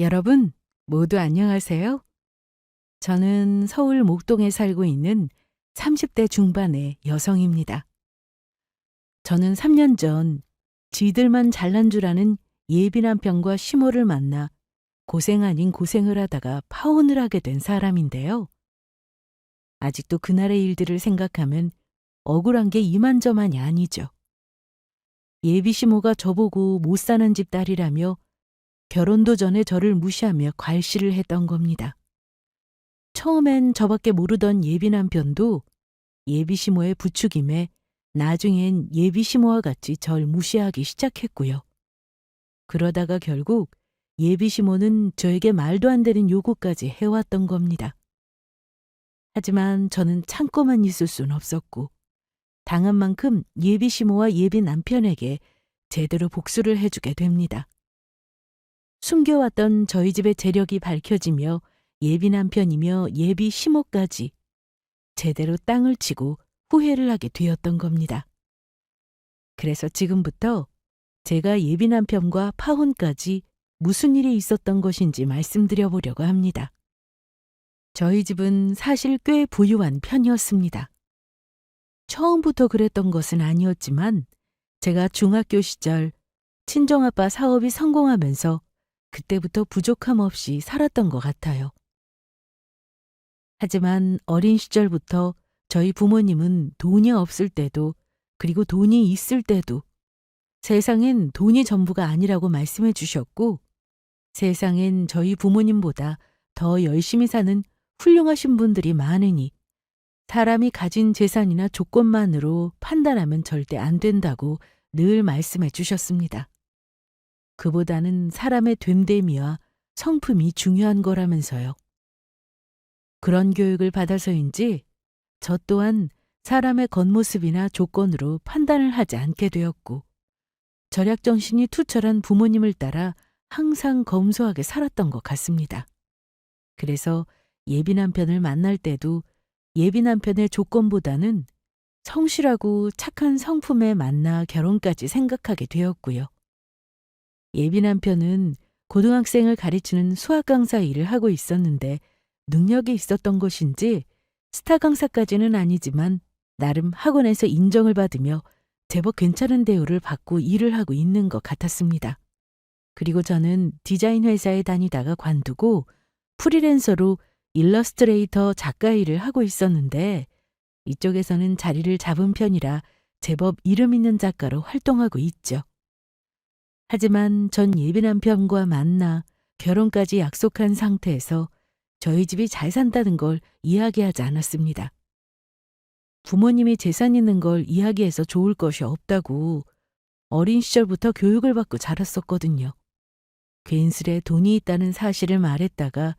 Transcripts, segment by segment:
여러분, 모두 안녕하세요. 저는 서울 목동에 살고 있는 30대 중반의 여성입니다. 저는 3년 전 지들만 잘난 줄 아는 예비 남편과 시모를 만나 고생 아닌 고생을 하다가 파혼을 하게 된 사람인데요. 아직도 그날의 일들을 생각하면 억울한 게 이만저만이 아니죠. 예비 시모가 저보고 못 사는 집 딸이라며 결혼도 전에 저를 무시하며 괄시를 했던 겁니다. 처음엔 저밖에 모르던 예비 남편도 예비 시모의 부추김에 나중엔 예비 시모와 같이 절 무시하기 시작했고요. 그러다가 결국 예비 시모는 저에게 말도 안 되는 요구까지 해왔던 겁니다. 하지만 저는 참고만 있을 순 없었고 당한 만큼 예비 시모와 예비 남편에게 제대로 복수를 해주게 됩니다. 숨겨왔던 저희 집의 재력이 밝혀지며 예비 남편이며 예비 시모까지 제대로 땅을 치고 후회를 하게 되었던 겁니다. 그래서 지금부터 제가 예비 남편과 파혼까지 무슨 일이 있었던 것인지 말씀드려 보려고 합니다. 저희 집은 사실 꽤 부유한 편이었습니다. 처음부터 그랬던 것은 아니었지만 제가 중학교 시절 친정아빠 사업이 성공하면서 그때부터 부족함 없이 살았던 것 같아요. 하지만 어린 시절부터 저희 부모님은 돈이 없을 때도 그리고 돈이 있을 때도 세상엔 돈이 전부가 아니라고 말씀해 주셨고 세상엔 저희 부모님보다 더 열심히 사는 훌륭하신 분들이 많으니 사람이 가진 재산이나 조건만으로 판단하면 절대 안 된다고 늘 말씀해 주셨습니다. 그보다는 사람의 됨됨이와 성품이 중요한 거라면서요. 그런 교육을 받아서인지 저 또한 사람의 겉모습이나 조건으로 판단을 하지 않게 되었고 절약정신이 투철한 부모님을 따라 항상 검소하게 살았던 것 같습니다. 그래서 예비 남편을 만날 때도 예비 남편의 조건보다는 성실하고 착한 성품에 만나 결혼까지 생각하게 되었고요. 예비 남편은 고등학생을 가르치는 수학 강사 일을 하고 있었는데 능력이 있었던 것인지 스타 강사까지는 아니지만 나름 학원에서 인정을 받으며 제법 괜찮은 대우를 받고 일을 하고 있는 것 같았습니다. 그리고 저는 디자인 회사에 다니다가 관두고 프리랜서로 일러스트레이터 작가 일을 하고 있었는데 이쪽에서는 자리를 잡은 편이라 제법 이름 있는 작가로 활동하고 있죠. 하지만 전 예비 남편과 만나 결혼까지 약속한 상태에서 저희 집이 잘 산다는 걸 이야기하지 않았습니다. 부모님이 재산 있는 걸 이야기해서 좋을 것이 없다고 어린 시절부터 교육을 받고 자랐었거든요. 괜스레 돈이 있다는 사실을 말했다가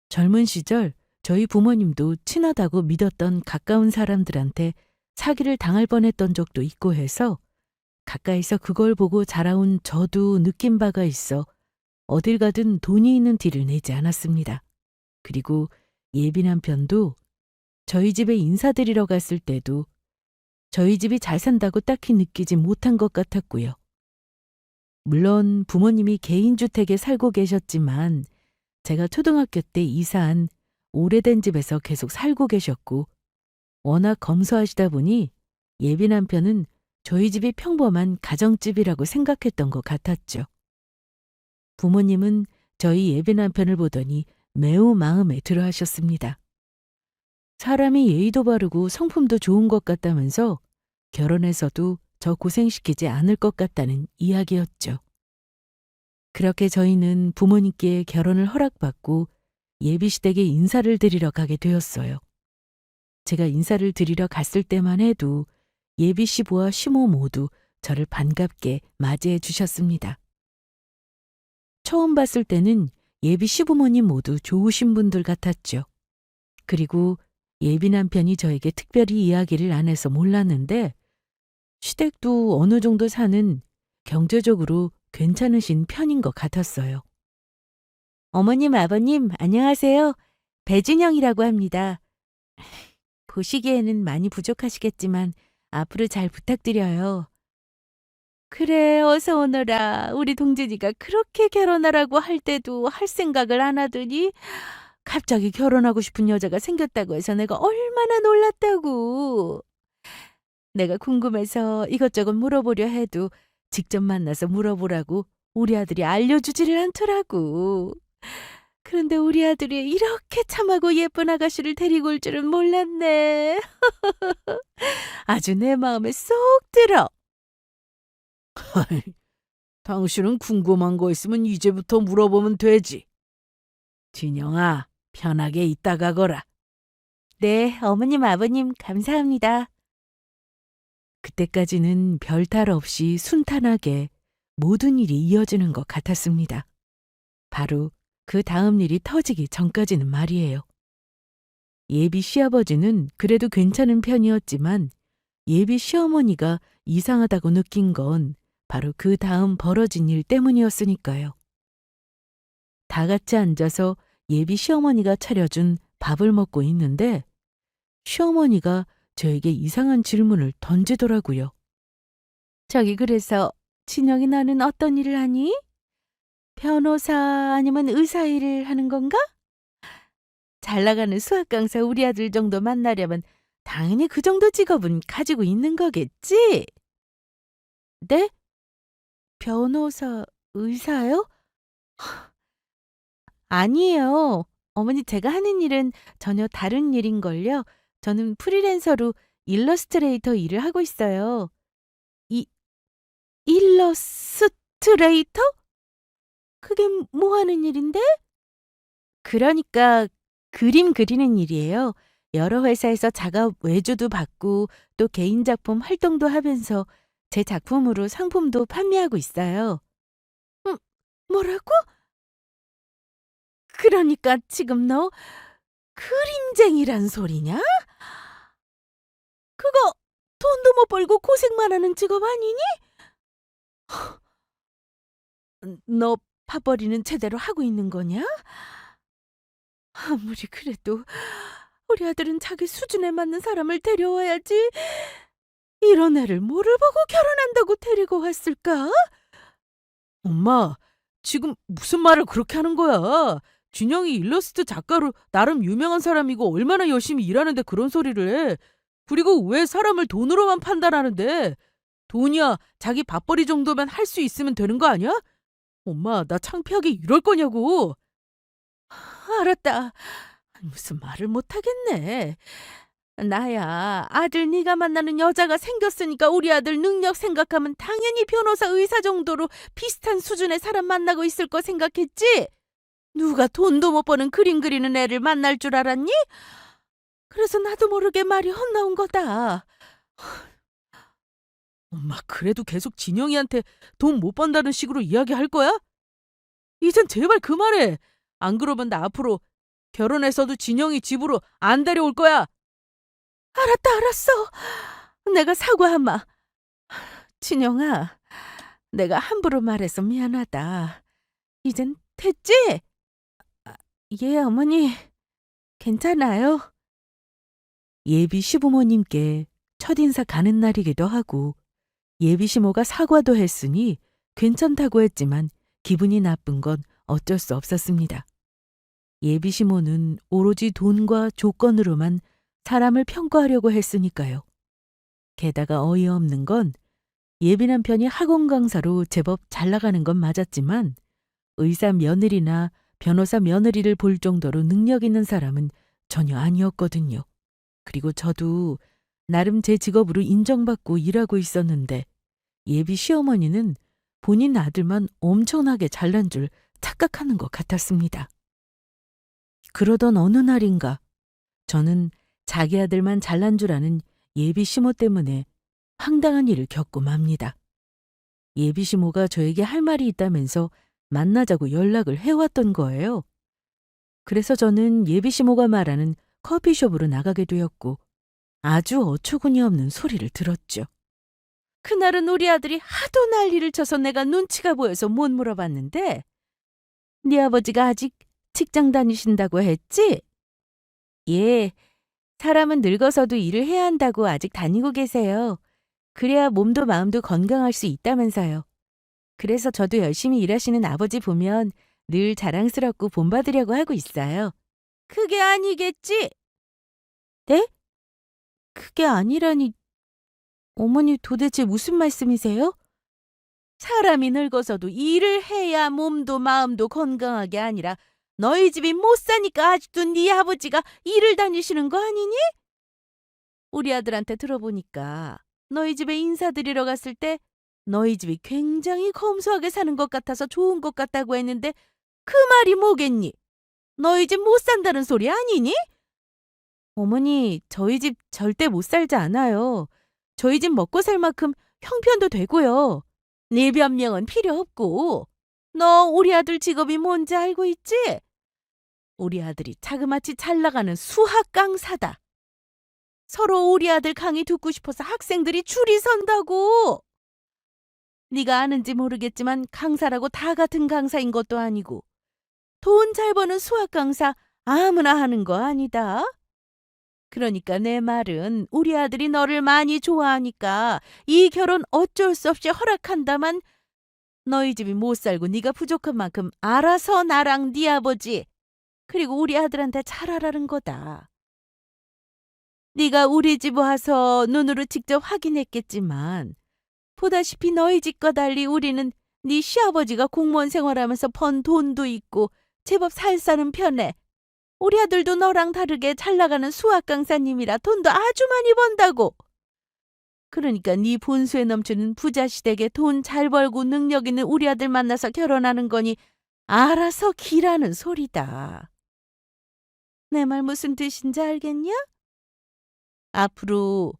젊은 시절 저희 부모님도 친하다고 믿었던 가까운 사람들한테 사기를 당할 뻔했던 적도 있고 해서 가까이서 그걸 보고 자라온 저도 느낀 바가 있어 어딜 가든 돈이 있는 티를 내지 않았습니다. 그리고 예비 남편도 저희 집에 인사드리러 갔을 때도 저희 집이 잘 산다고 딱히 느끼지 못한 것 같았고요. 물론 부모님이 개인주택에 살고 계셨지만 제가 초등학교 때 이사한 오래된 집에서 계속 살고 계셨고 워낙 검소하시다 보니 예비 남편은 저희 집이 평범한 가정집이라고 생각했던 것 같았죠. 부모님은 저희 예비 남편을 보더니 매우 마음에 들어 하셨습니다. 사람이 예의도 바르고 성품도 좋은 것 같다면서 결혼해서도 저 고생시키지 않을 것 같다는 이야기였죠. 그렇게 저희는 부모님께 결혼을 허락받고 예비시댁에 인사를 드리러 가게 되었어요. 제가 인사를 드리러 갔을 때만 해도 예비 시부와 시모 모두 저를 반갑게 맞이해 주셨습니다. 처음 봤을 때는 예비 시부모님 모두 좋으신 분들 같았죠. 그리고 예비 남편이 저에게 특별히 이야기를 안 해서 몰랐는데 시댁도 어느 정도 사는 경제적으로 괜찮으신 편인 것 같았어요. 어머님, 아버님, 안녕하세요. 배준영이라고 합니다. 보시기에는 많이 부족하시겠지만 앞으로 잘 부탁드려요. 그래, 어서 오너라. 우리 동진이가 그렇게 결혼하라고 할 때도 할 생각을 안 하더니 갑자기 결혼하고 싶은 여자가 생겼다고 해서 내가 얼마나 놀랐다고. 내가 궁금해서 이것저것 물어보려 해도 직접 만나서 물어보라고 우리 아들이 알려주지를 않더라고. 그런데 우리 아들이 이렇게 참하고 예쁜 아가씨를 데리고 올 줄은 몰랐네. 아주 내 마음에 쏙 들어. 당신은 궁금한 거 있으면 이제부터 물어보면 되지. 진영아, 편하게 있다 가거라. 네, 어머님, 아버님, 감사합니다. 그때까지는 별탈 없이 순탄하게 모든 일이 이어지는 것 같았습니다. 바로 그 다음 일이 터지기 전까지는 말이에요. 예비 시아버지는 그래도 괜찮은 편이었지만 예비 시어머니가 이상하다고 느낀 건 바로 그 다음 벌어진 일 때문이었으니까요. 다 같이 앉아서 예비 시어머니가 차려준 밥을 먹고 있는데 시어머니가 저에게 이상한 질문을 던지더라고요. 저기 그래서 진영이 너는 어떤 일을 하니? 변호사 아니면 의사 일을 하는 건가? 잘 나가는 수학 강사 우리 아들 정도 만나려면 당연히 그 정도 직업은 가지고 있는 거겠지? 네? 변호사, 의사요? 아니에요. 어머니 제가 하는 일은 전혀 다른 일인걸요. 저는 프리랜서로 일러스트레이터 일을 하고 있어요. 이, 일러스트레이터? 그게 뭐 하는 일인데? 그러니까 그림 그리는 일이에요. 여러 회사에서 작업 외주도 받고 또 개인 작품 활동도 하면서 제 작품으로 상품도 판매하고 있어요. 음, 뭐라고? 그러니까 지금 너 그림쟁이란 소리냐? 그거 돈도 못 벌고 고생만 하는 직업 아니니? 너 밥벌이는 제대로 하고 있는 거냐? 아무리 그래도 우리 아들은 자기 수준에 맞는 사람을 데려와야지. 이런 애를 뭐를 보고 결혼한다고 데리고 왔을까? 엄마, 지금 무슨 말을 그렇게 하는 거야? 준영이 일러스트 작가로 나름 유명한 사람이고 얼마나 열심히 일하는데 그런 소리를 해. 그리고 왜 사람을 돈으로만 판단하는데? 돈이야 자기 밥벌이 정도면 할 수 있으면 되는 거 아니야? 엄마, 나 창피하게 이럴 거냐고. 알았다. 무슨 말을 못하겠네. 나야 아들 네가 만나는 여자가 생겼으니까 우리 아들 능력 생각하면 당연히 변호사 의사 정도로 비슷한 수준의 사람 만나고 있을 거 생각했지? 누가 돈도 못 버는 그림 그리는 애를 만날 줄 알았니? 그래서 나도 모르게 말이 헛나온 거다. 엄마, 그래도 계속 진영이한테 돈 못 번다는 식으로 이야기할 거야? 이젠 제발 그만해. 안 그러면 나 앞으로 결혼해서도 진영이 집으로 안 데려올 거야. 알았다, 알았어. 내가 사과하마. 진영아, 내가 함부로 말해서 미안하다. 이젠 됐지? 아, 예, 어머니. 괜찮아요. 예비 시부모님께 첫인사 가는 날이기도 하고 예비 시모가 사과도 했으니 괜찮다고 했지만 기분이 나쁜 건 어쩔 수 없었습니다. 예비 시모는 오로지 돈과 조건으로만 사람을 평가하려고 했으니까요. 게다가 어이없는 건 예비 남편이 학원 강사로 제법 잘 나가는 건 맞았지만 의사 며느리나 변호사 며느리를 볼 정도로 능력 있는 사람은 전혀 아니었거든요. 그리고 저도 나름 제 직업으로 인정받고 일하고 있었는데 예비 시어머니는 본인 아들만 엄청나게 잘난 줄 착각하는 것 같았습니다. 그러던 어느 날인가 저는 자기 아들만 잘난 줄 아는 예비 시모 때문에 황당한 일을 겪고 맙니다. 예비 시모가 저에게 할 말이 있다면서 만나자고 연락을 해왔던 거예요. 그래서 저는 예비 시모가 말하는 커피숍으로 나가게 되었고 아주 어처구니 없는 소리를 들었죠. 그날은 우리 아들이 하도 난리를 쳐서 내가 눈치가 보여서 못 물어봤는데 네 아버지가 아직 직장 다니신다고 했지? 예, 사람은 늙어서도 일을 해야 한다고 아직 다니고 계세요. 그래야 몸도 마음도 건강할 수 있다면서요. 그래서 저도 열심히 일하시는 아버지 보면 늘 자랑스럽고 본받으려고 하고 있어요. 그게 아니겠지? 네? 그게 아니라니, 어머니 도대체 무슨 말씀이세요? 사람이 늙어서도 일을 해야 몸도 마음도 건강하게 아니라 너희 집이 못 사니까 아직도 네 아버지가 일을 다니시는 거 아니니? 우리 아들한테 들어보니까 너희 집에 인사드리러 갔을 때 너희 집이 굉장히 검소하게 사는 것 같아서 좋은 것 같다고 했는데 그 말이 뭐겠니? 너희 집 못 산다는 소리 아니니? 어머니, 저희 집 절대 못 살지 않아요. 저희 집 먹고 살 만큼 형편도 되고요. 네 변명은 필요 없고. 너 우리 아들 직업이 뭔지 알고 있지? 우리 아들이 자그마치 잘 나가는 수학 강사다. 서로 우리 아들 강의 듣고 싶어서 학생들이 줄이 선다고. 네가 아는지 모르겠지만 강사라고 다 같은 강사인 것도 아니고 돈 잘 버는 수학 강사 아무나 하는 거 아니다. 그러니까 내 말은 우리 아들이 너를 많이 좋아하니까 이 결혼 어쩔 수 없이 허락한다만 너희 집이 못 살고 네가 부족한 만큼 알아서 나랑 네 아버지 그리고 우리 아들한테 잘하라는 거다. 네가 우리 집 와서 눈으로 직접 확인했겠지만 보다시피 너희 집과 달리 우리는 네 시아버지가 공무원 생활하면서 번 돈도 있고 제법 살 사는 편에 우리 아들도 너랑 다르게 잘 나가는 수학 강사님이라 돈도 아주 많이 번다고. 그러니까 네 본수에 넘치는 부자 시댁에 돈 잘 벌고 능력 있는 우리 아들 만나서 결혼하는 거니 알아서 기라는 소리다. 내 말 무슨 뜻인지 알겠냐? 앞으로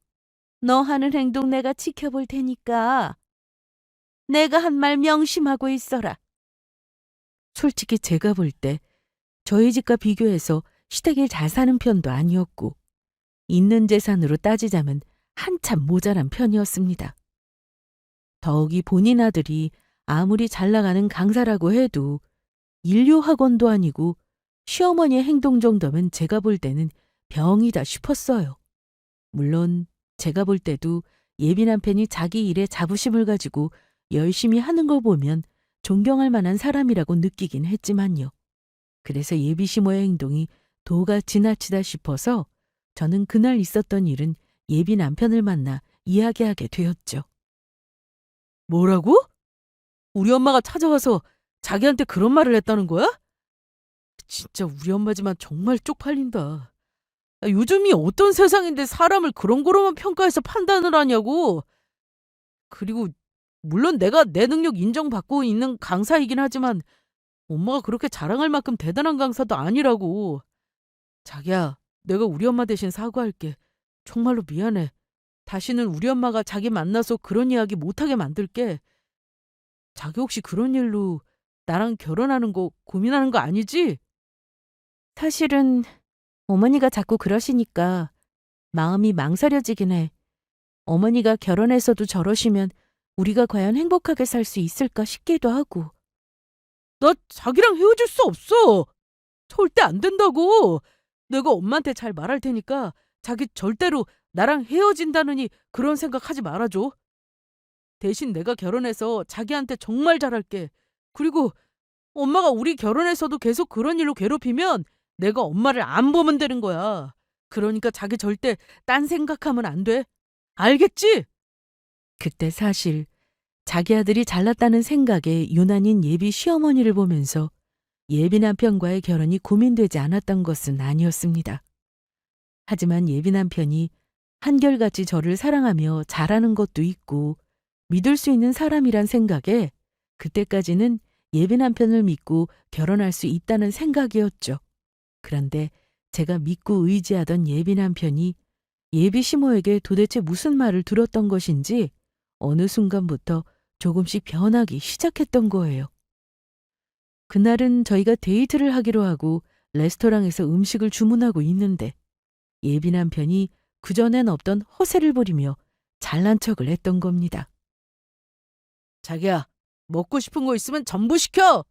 너 하는 행동 내가 지켜볼 테니까 내가 한 말 명심하고 있어라. 솔직히 제가 볼 때 저희 집과 비교해서 시댁이 잘 사는 편도 아니었고 있는 재산으로 따지자면 한참 모자란 편이었습니다. 더욱이 본인 아들이 아무리 잘 나가는 강사라고 해도 인류학원도 아니고 시어머니의 행동 정도면 제가 볼 때는 병이다 싶었어요. 물론 제가 볼 때도 예비 남편이 자기 일에 자부심을 가지고 열심히 하는 걸 보면 존경할 만한 사람이라고 느끼긴 했지만요. 그래서 예비 시모의 행동이 도가 지나치다 싶어서 저는 그날 있었던 일은 예비 남편을 만나 이야기하게 되었죠. 뭐라고? 우리 엄마가 찾아와서 자기한테 그런 말을 했다는 거야? 진짜 우리 엄마지만 정말 쪽팔린다. 요즘이 어떤 세상인데 사람을 그런 거로만 평가해서 판단을 하냐고. 그리고 물론 내가 내 능력 인정받고 있는 강사이긴 하지만 엄마가 그렇게 자랑할 만큼 대단한 강사도 아니라고. 자기야, 내가 우리 엄마 대신 사과할게. 정말로 미안해. 다시는 우리 엄마가 자기 만나서 그런 이야기 못하게 만들게. 자기 혹시 그런 일로 나랑 결혼하는 거 고민하는 거 아니지? 사실은 어머니가 자꾸 그러시니까 마음이 망설여지긴 해. 어머니가 결혼해서도 저러시면 우리가 과연 행복하게 살 수 있을까 싶기도 하고. 나 자기랑 헤어질 수 없어. 절대 안 된다고. 내가 엄마한테 잘 말할 테니까 자기 절대로 나랑 헤어진다느니 그런 생각하지 말아줘. 대신 내가 결혼해서 자기한테 정말 잘할게. 그리고 엄마가 우리 결혼해서도 계속 그런 일로 괴롭히면 내가 엄마를 안 보면 되는 거야. 그러니까 자기 절대 딴 생각하면 안 돼. 알겠지? 그때 사실 자기 아들이 잘났다는 생각에 유난인 예비 시어머니를 보면서 예비 남편과의 결혼이 고민되지 않았던 것은 아니었습니다. 하지만 예비 남편이 한결같이 저를 사랑하며 잘하는 것도 있고 믿을 수 있는 사람이란 생각에 그때까지는 예비 남편을 믿고 결혼할 수 있다는 생각이었죠. 그런데 제가 믿고 의지하던 예비 남편이 예비 시모에게 도대체 무슨 말을 들었던 것인지 어느 순간부터 조금씩 변하기 시작했던 거예요. 그날은 저희가 데이트를 하기로 하고 레스토랑에서 음식을 주문하고 있는데 예비 남편이 그전엔 없던 허세를 부리며 잘난 척을 했던 겁니다. 자기야, 먹고 싶은 거 있으면 전부 시켜!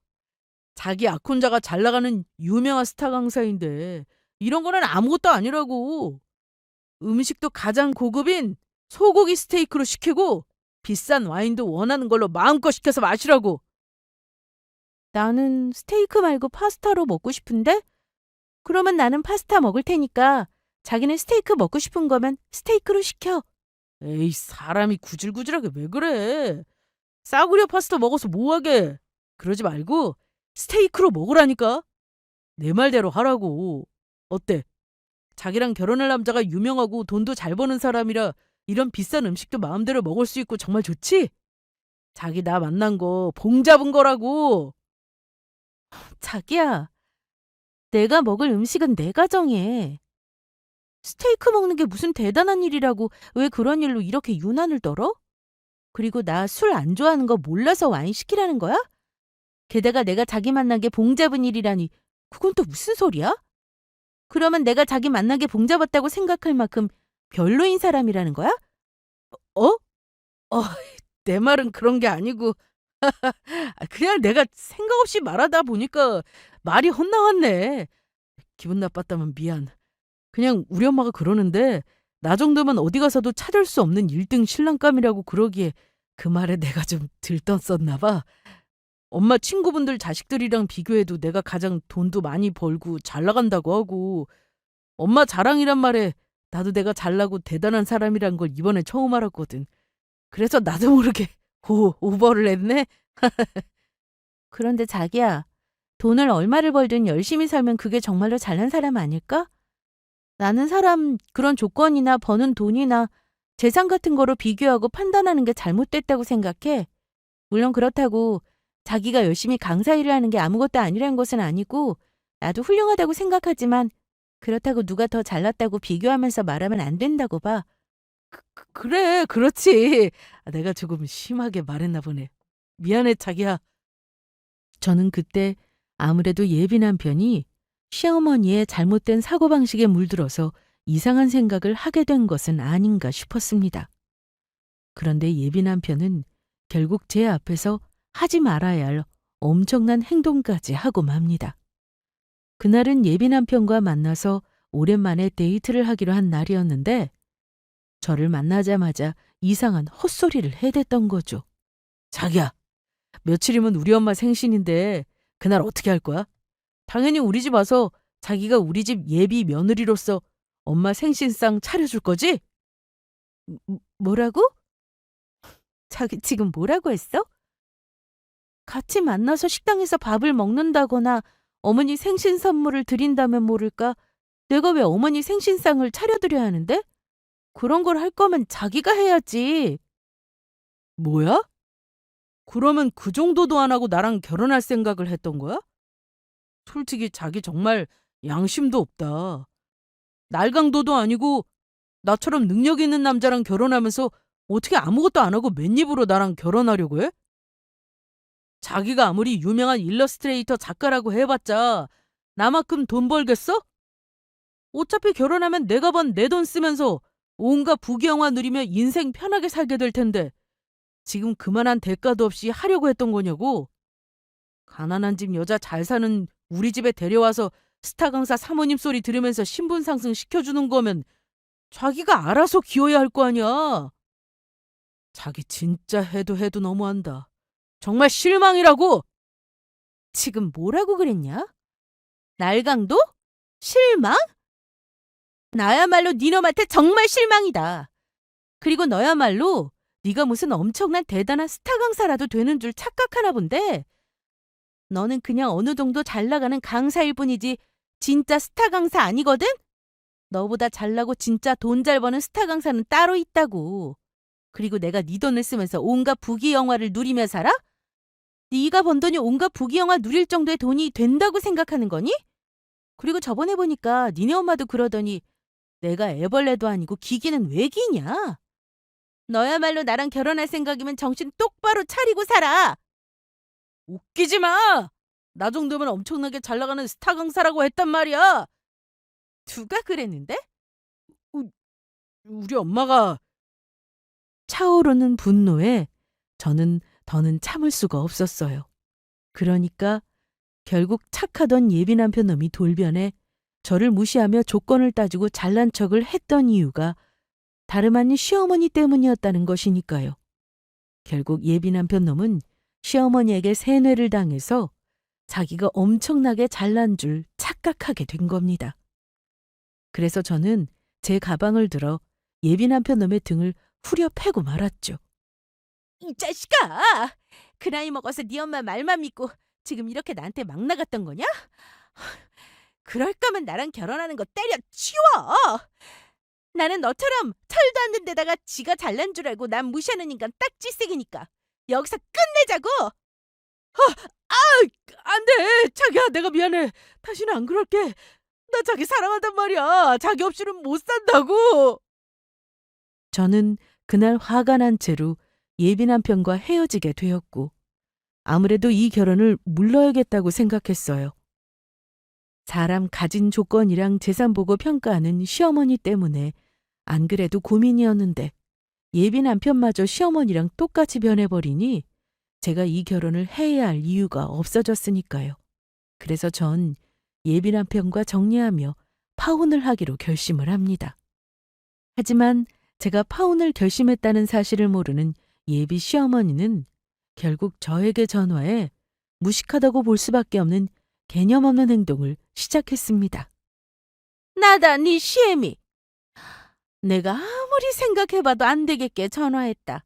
자기 약혼자가 잘 나가는 유명한 스타 강사인데 이런 거는 아무것도 아니라고. 음식도 가장 고급인 소고기 스테이크로 시키고 비싼 와인도 원하는 걸로 마음껏 시켜서 마시라고. 나는 스테이크 말고 파스타로 먹고 싶은데? 그러면 나는 파스타 먹을 테니까 자기는 스테이크 먹고 싶은 거면 스테이크로 시켜. 에이, 사람이 구질구질하게 왜 그래? 싸구려 파스타 먹어서 뭐하게. 그러지 말고 스테이크로 먹으라니까. 내 말대로 하라고. 어때? 자기랑 결혼할 남자가 유명하고 돈도 잘 버는 사람이라 이런 비싼 음식도 마음대로 먹을 수 있고 정말 좋지? 자기 나 만난 거 봉 잡은 거라고. 자기야, 내가 먹을 음식은 내가 정해. 스테이크 먹는 게 무슨 대단한 일이라고 왜 그런 일로 이렇게 유난을 떨어? 그리고 나 술 안 좋아하는 거 몰라서 와인 시키라는 거야? 게다가 내가 자기 만난 게 봉 잡은 일이라니 그건 또 무슨 소리야? 그러면 내가 자기 만난 게 봉 잡았다고 생각할 만큼 별로인 사람이라는 거야? 어? 내 말은 그런 게 아니고 그냥 내가 생각 없이 말하다 보니까 말이 헛나왔네. 기분 나빴다면 미안. 그냥 우리 엄마가 그러는데 나 정도면 어디 가서도 찾을 수 없는 1등 신랑감이라고 그러기에 그 말에 내가 좀 들떴었나 봐. 엄마 친구분들 자식들이랑 비교해도 내가 가장 돈도 많이 벌고 잘 나간다고 하고 엄마 자랑이란 말에 나도 내가 잘나고 대단한 사람이란 걸 이번에 처음 알았거든. 그래서 나도 모르게 오버를 했네. 그런데 자기야, 돈을 얼마를 벌든 열심히 살면 그게 정말로 잘난 사람 아닐까? 나는 사람 그런 조건이나 버는 돈이나 재산 같은 거로 비교하고 판단하는 게 잘못됐다고 생각해. 물론 그렇다고 자기가 열심히 강사 일을 하는 게 아무것도 아니라는 것은 아니고 나도 훌륭하다고 생각하지만 그렇다고 누가 더 잘났다고 비교하면서 말하면 안 된다고 봐. 그래, 그렇지. 내가 조금 심하게 말했나 보네. 미안해, 자기야. 저는 그때 아무래도 예빈한 편이 시어머니의 잘못된 사고방식에 물들어서 이상한 생각을 하게 된 것은 아닌가 싶었습니다. 그런데 예빈한 편은 결국 제 앞에서 하지 말아야 할 엄청난 행동까지 하고 맙니다. 그날은 예빈한 편과 만나서 오랜만에 데이트를 하기로 한 날이었는데 저를 만나자마자 이상한 헛소리를 해댔던 거죠. 자기야, 며칠이면 우리 엄마 생신인데 그날 어떻게 할 거야? 당연히 우리 집 와서 자기가 우리 집 예비 며느리로서 엄마 생신상 차려줄 거지? 뭐라고? 자기 지금 뭐라고 했어? 같이 만나서 식당에서 밥을 먹는다거나 어머니 생신 선물을 드린다면 모를까? 내가 왜 어머니 생신상을 차려드려야 하는데? 그런 걸 할 거면 자기가 해야지. 뭐야? 그러면 그 정도도 안 하고 나랑 결혼할 생각을 했던 거야? 솔직히 자기 정말 양심도 없다. 날강도도 아니고 나처럼 능력 있는 남자랑 결혼하면서 어떻게 아무것도 안 하고 맨입으로 나랑 결혼하려고 해? 자기가 아무리 유명한 일러스트레이터 작가라고 해봤자 나만큼 돈 벌겠어? 어차피 결혼하면 내가 번 내 돈 쓰면서 온갖 부귀영화 누리며 인생 편하게 살게 될 텐데 지금 그만한 대가도 없이 하려고 했던 거냐고? 가난한 집 여자 잘 사는 우리 집에 데려와서 스타 강사 사모님 소리 들으면서 신분 상승 시켜주는 거면 자기가 알아서 기어야 할 거 아니야. 자기 진짜 해도 너무한다. 정말 실망이라고. 지금 뭐라고 그랬냐? 날강도? 실망? 나야말로 니놈한테 정말 실망이다. 그리고 너야말로 네가 무슨 엄청난 대단한 스타 강사라도 되는 줄 착각하나 본데 너는 그냥 어느 정도 잘 나가는 강사일 뿐이지 진짜 스타 강사 아니거든? 너보다 잘나고 진짜 돈 잘 버는 스타 강사는 따로 있다고. 그리고 내가 네 돈을 쓰면서 온갖 부귀영화를 누리며 살아? 네가 번 돈이 온갖 부귀영화 누릴 정도의 돈이 된다고 생각하는 거니? 그리고 저번에 보니까 니네 엄마도 그러더니 내가 애벌레도 아니고 기계는 왜 기냐? 너야말로 나랑 결혼할 생각이면 정신 똑바로 차리고 살아. 웃기지 마. 나 정도면 엄청나게 잘 나가는 스타 강사라고 했단 말이야. 누가 그랬는데? 우, 우리 엄마가. 차오르는 분노에 저는 더는 참을 수가 없었어요. 그러니까 결국 착하던 예비 남편 놈이 돌변해 저를 무시하며 조건을 따지고 잘난 척을 했던 이유가 다름 아닌 시어머니 때문이었다는 것이니까요. 결국 예비 남편 놈은 시어머니에게 세뇌를 당해서 자기가 엄청나게 잘난 줄 착각하게 된 겁니다. 그래서 저는 제 가방을 들어 예비 남편 놈의 등을 후려 패고 말았죠. 이 자식아! 그 나이 먹어서 네 엄마 말만 믿고 지금 이렇게 나한테 막 나갔던 거냐? 그럴 거면 나랑 결혼하는 거 때려치워! 나는 너처럼 철도 안 된 데다가 지가 잘난 줄 알고 남 무시하는 인간 딱 질색이니까 여기서 끝내자고! 안 돼! 자기야, 내가 미안해. 다시는 안 그럴게. 나 자기 사랑한단 말이야. 자기 없이는 못 산다고! 저는 그날 화가 난 채로 예비 남편과 헤어지게 되었고 아무래도 이 결혼을 물러야겠다고 생각했어요. 사람 가진 조건이랑 재산 보고 평가하는 시어머니 때문에 안 그래도 고민이었는데 예비 남편마저 시어머니랑 똑같이 변해버리니 제가 이 결혼을 해야 할 이유가 없어졌으니까요. 그래서 전 예비 남편과 정리하며 파혼을 하기로 결심을 합니다. 하지만 제가 파혼을 결심했다는 사실을 모르는 예비 시어머니는 결국 저에게 전화해 무식하다고 볼 수밖에 없는 개념 없는 행동을 시작했습니다. 나다 네 시애미. 내가 아무리 생각해봐도 안 되겠게 전화했다.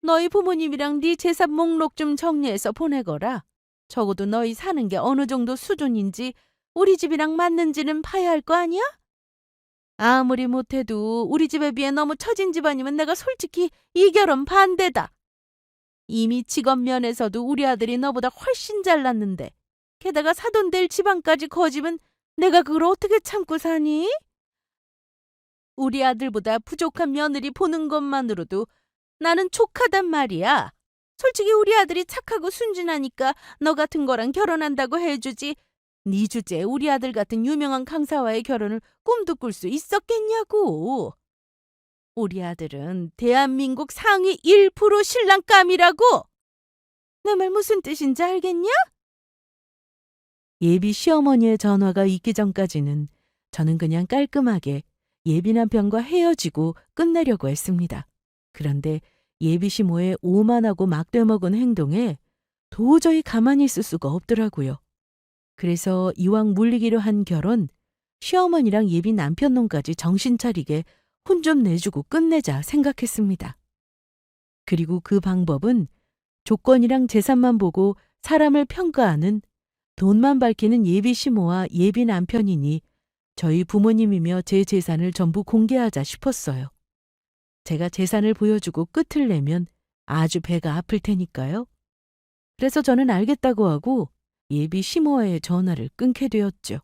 너희 부모님이랑 네 재산 목록 좀 정리해서 보내거라. 적어도 너희 사는 게 어느 정도 수준인지 우리 집이랑 맞는지는 봐야 할 거 아니야? 아무리 못해도 우리 집에 비해 너무 처진 집안이면 내가 솔직히 이 결혼 반대다. 이미 직업 면에서도 우리 아들이 너보다 훨씬 잘났는데 게다가 사돈될 집안까지 거지면 내가 그걸 어떻게 참고 사니? 우리 아들보다 부족한 며느리 보는 것만으로도 나는 족하단 말이야. 솔직히 우리 아들이 착하고 순진하니까 너 같은 거랑 결혼한다고 해주지. 네 주제에 우리 아들 같은 유명한 강사와의 결혼을 꿈도 꿀 수 있었겠냐고. 우리 아들은 대한민국 상위 1% 신랑감이라고. 내 말 무슨 뜻인지 알겠냐? 예비 시어머니의 전화가 있기 전까지는 저는 그냥 깔끔하게 예비 남편과 헤어지고 끝내려고 했습니다. 그런데 예비 시모의 오만하고 막되먹은 행동에 도저히 가만히 있을 수가 없더라고요. 그래서 이왕 물리기로 한 결혼, 시어머니랑 예비 남편 놈까지 정신 차리게 혼 좀 내주고 끝내자 생각했습니다. 그리고 그 방법은 조건이랑 재산만 보고 사람을 평가하는 돈만 밝히는 예비 시모와 예비 남편이니 저희 부모님이며 제 재산을 전부 공개하자 싶었어요. 제가 재산을 보여주고 끝을 내면 아주 배가 아플 테니까요. 그래서 저는 알겠다고 하고 예비 시모와의 전화를 끊게 되었죠.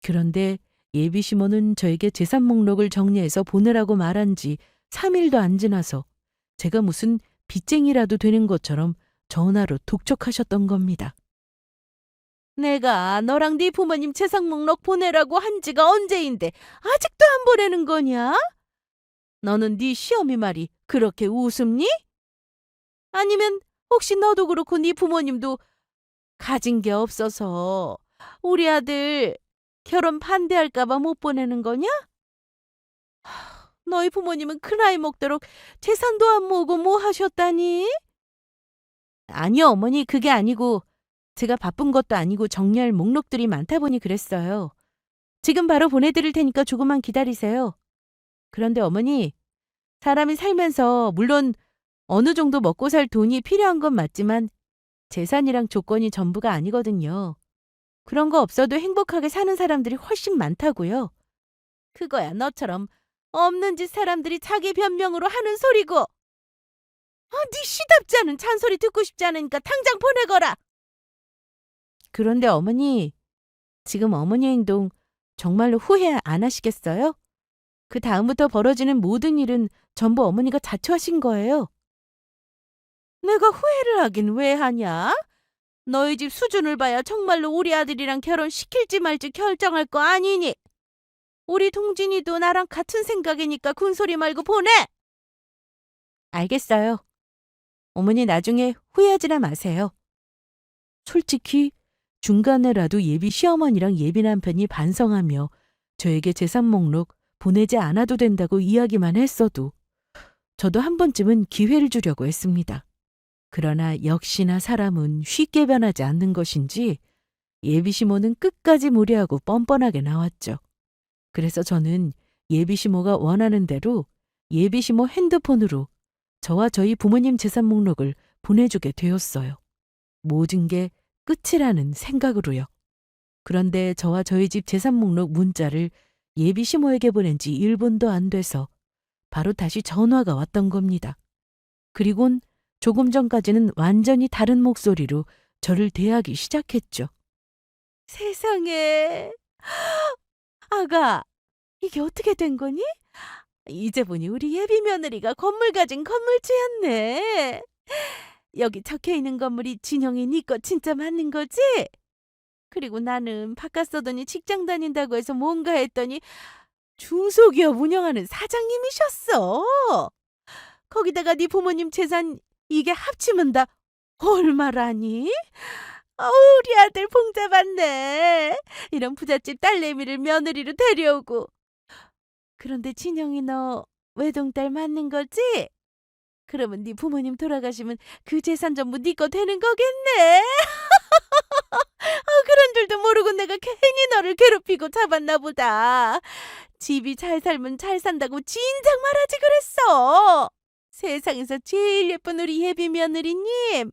그런데 예비 시모는 저에게 재산 목록을 정리해서 보내라고 말한 지 3일도 안 지나서 제가 무슨 빚쟁이라도 되는 것처럼 전화로 독촉하셨던 겁니다. 내가 너랑 네 부모님 재산 목록 보내라고 한 지가 언제인데 아직도 안 보내는 거냐? 너는 네 시어미 말이 그렇게 우습니? 아니면 혹시 너도 그렇고 네 부모님도 가진 게 없어서 우리 아들 결혼 반대할까 봐 못 보내는 거냐? 너희 부모님은 그 나이 먹도록 재산도 안 모으고 뭐 하셨다니? 아니요, 어머니, 그게 아니고 제가 바쁜 것도 아니고 정리할 목록들이 많다 보니 그랬어요. 지금 바로 보내드릴 테니까 조금만 기다리세요. 그런데 어머니, 사람이 살면서 물론 어느 정도 먹고 살 돈이 필요한 건 맞지만 재산이랑 조건이 전부가 아니거든요. 그런 거 없어도 행복하게 사는 사람들이 훨씬 많다고요. 그거야 너처럼 없는 짓 사람들이 자기 변명으로 하는 소리고. 네 시답지 않은 잔소리 듣고 싶지 않으니까 당장 보내거라. 그런데 어머니, 지금 어머니 행동 정말로 후회 안 하시겠어요? 그 다음부터 벌어지는 모든 일은 전부 어머니가 자초하신 거예요. 내가 후회를 하긴 왜 하냐? 너희 집 수준을 봐야 정말로 우리 아들이랑 결혼시킬지 말지 결정할 거 아니니. 우리 동진이도 나랑 같은 생각이니까 군소리 말고 보내! 알겠어요. 어머니 나중에 후회하지나 마세요. 솔직히 중간에라도 예비 시어머니랑 예비 남편이 반성하며 저에게 재산 목록 보내지 않아도 된다고 이야기만 했어도 저도 한 번쯤은 기회를 주려고 했습니다. 그러나 역시나 사람은 쉽게 변하지 않는 것인지 예비시모는 끝까지 무례하고 뻔뻔하게 나왔죠. 그래서 저는 예비시모가 원하는 대로 예비시모 핸드폰으로 저와 저희 부모님 재산 목록을 보내주게 되었어요. 모든 게 끝이라는 생각으로요. 그런데 저와 저희 집 재산 목록 문자를 예비시모에게 보낸 지 1분도 안 돼서 바로 다시 전화가 왔던 겁니다. 그리곤 조금 전까지는 완전히 다른 목소리로 저를 대하기 시작했죠. 세상에, 아가, 이게 어떻게 된 거니? 이제 보니 우리 예비 며느리가 건물 가진 건물주였네. 여기 적혀 있는 건물이 진영이 네 거 진짜 맞는 거지? 그리고 나는 바깥 서더니 직장 다닌다고 해서 뭔가 했더니 중소기업 운영하는 사장님이셨어. 거기다가 네 부모님 재산 이게 합치면 다 얼마라니? 우리 아들 봉잡았네. 이런 부잣집 딸내미를 며느리로 데려오고. 그런데 진영이 너 외동딸 맞는 거지? 그러면 네 부모님 돌아가시면 그 재산 전부 네 거 되는 거겠네. 그런 줄도 모르고 내가 괜히 너를 괴롭히고 잡았나 보다. 집이 잘 살면 잘 산다고 진작 말하지 그랬어. 세상에서 제일 예쁜 우리 예비 며느리님.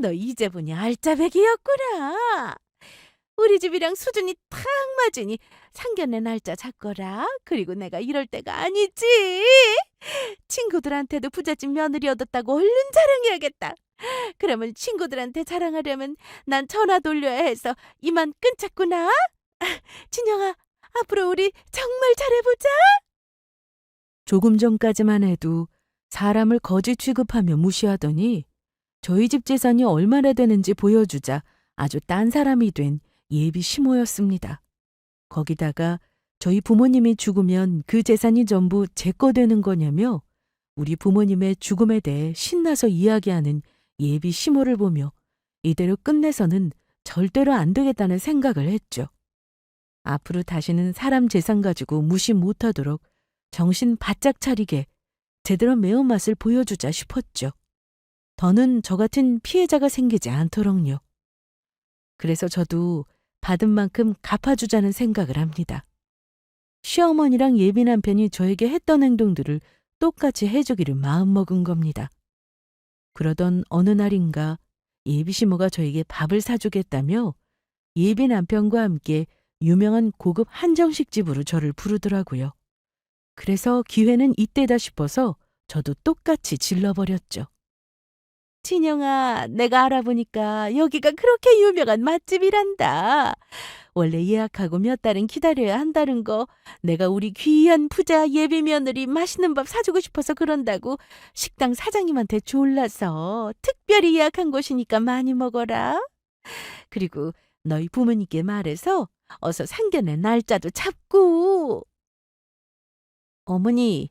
너 이제 보니 알짜배기였구나. 우리 집이랑 수준이 탁 맞으니 상견례 날짜 잡거라. 그리고 내가 이럴 때가 아니지. 친구들한테도 부잣집 며느리 얻었다고 얼른 자랑해야겠다. 그러면 친구들한테 자랑하려면 난 전화 돌려야 해서 이만 끊자꾸나. 진영아, 앞으로 우리 정말 잘해보자. 조금 전까지만 해도 사람을 거지 취급하며 무시하더니 저희 집 재산이 얼마나 되는지 보여주자 아주 딴 사람이 된 예비 시모였습니다. 거기다가 저희 부모님이 죽으면 그 재산이 전부 제 거 되는 거냐며 우리 부모님의 죽음에 대해 신나서 이야기하는 예비 시모를 보며 이대로 끝내서는 절대로 안 되겠다는 생각을 했죠. 앞으로 다시는 사람 재산 가지고 무시 못하도록 정신 바짝 차리게 제대로 매운맛을 보여주자 싶었죠. 더는 저 같은 피해자가 생기지 않도록요. 그래서 저도 받은 만큼 갚아주자는 생각을 합니다. 시어머니랑 예비 남편이 저에게 했던 행동들을 똑같이 해주기를 마음먹은 겁니다. 그러던 어느 날인가 예비 시모가 저에게 밥을 사주겠다며 예비 남편과 함께 유명한 고급 한정식 집으로 저를 부르더라고요. 그래서 기회는 이때다 싶어서 저도 똑같이 질러버렸죠. 진영아, 내가 알아보니까 여기가 그렇게 유명한 맛집이란다. 원래 예약하고 몇 달은 기다려야 한다는 거 내가 우리 귀한 부자 예비 며느리 맛있는 밥 사주고 싶어서 그런다고 식당 사장님한테 졸라서 특별히 예약한 곳이니까 많이 먹어라. 그리고 너희 부모님께 말해서 어서 상견례 날짜도 잡고. 어머니,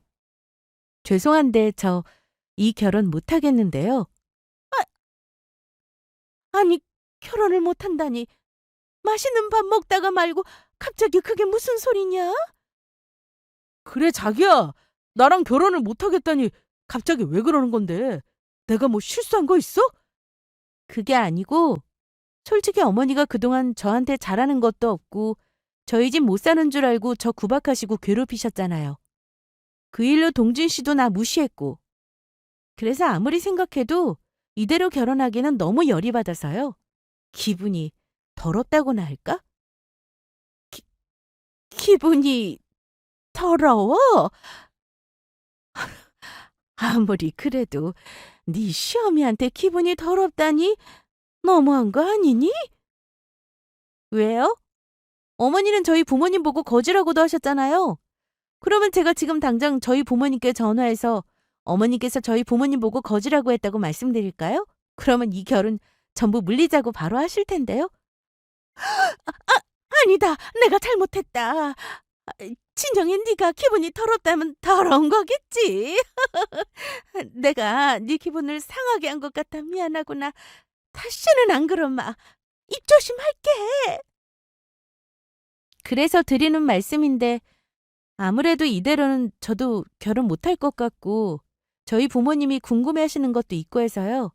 죄송한데 저 이 결혼 못하겠는데요. 아니, 결혼을 못한다니. 맛있는 밥 먹다가 말고 갑자기 그게 무슨 소리냐? 그래, 자기야. 나랑 결혼을 못하겠다니 갑자기 왜 그러는 건데? 내가 뭐 실수한 거 있어? 그게 아니고 솔직히 어머니가 그동안 저한테 잘하는 것도 없고 저희 집 못 사는 줄 알고 저 구박하시고 괴롭히셨잖아요. 그 일로 동진 씨도 나 무시했고. 그래서 아무리 생각해도 이대로 결혼하기는 너무 열이 받아서요. 기분이 더럽다고나 할까? 기분이 더러워? 아무리 그래도 네 시어미한테 기분이 더럽다니 너무한 거 아니니? 왜요? 어머니는 저희 부모님 보고 거지라고도 하셨잖아요. 그러면 제가 지금 당장 저희 부모님께 전화해서 어머니께서 저희 부모님 보고 거지라고 했다고 말씀드릴까요? 그러면 이 결혼 전부 물리자고 바로 하실 텐데요. 아니다. 내가 잘못했다. 진정이 네가 기분이 더럽다면 더러운 거겠지. 내가 네 기분을 상하게 한 것 같아 미안하구나. 다시는 안 그러마. 입 조심할게. 그래서 드리는 말씀인데 아무래도 이대로는 저도 결혼 못할 것 같고 저희 부모님이 궁금해하시는 것도 있고 해서요.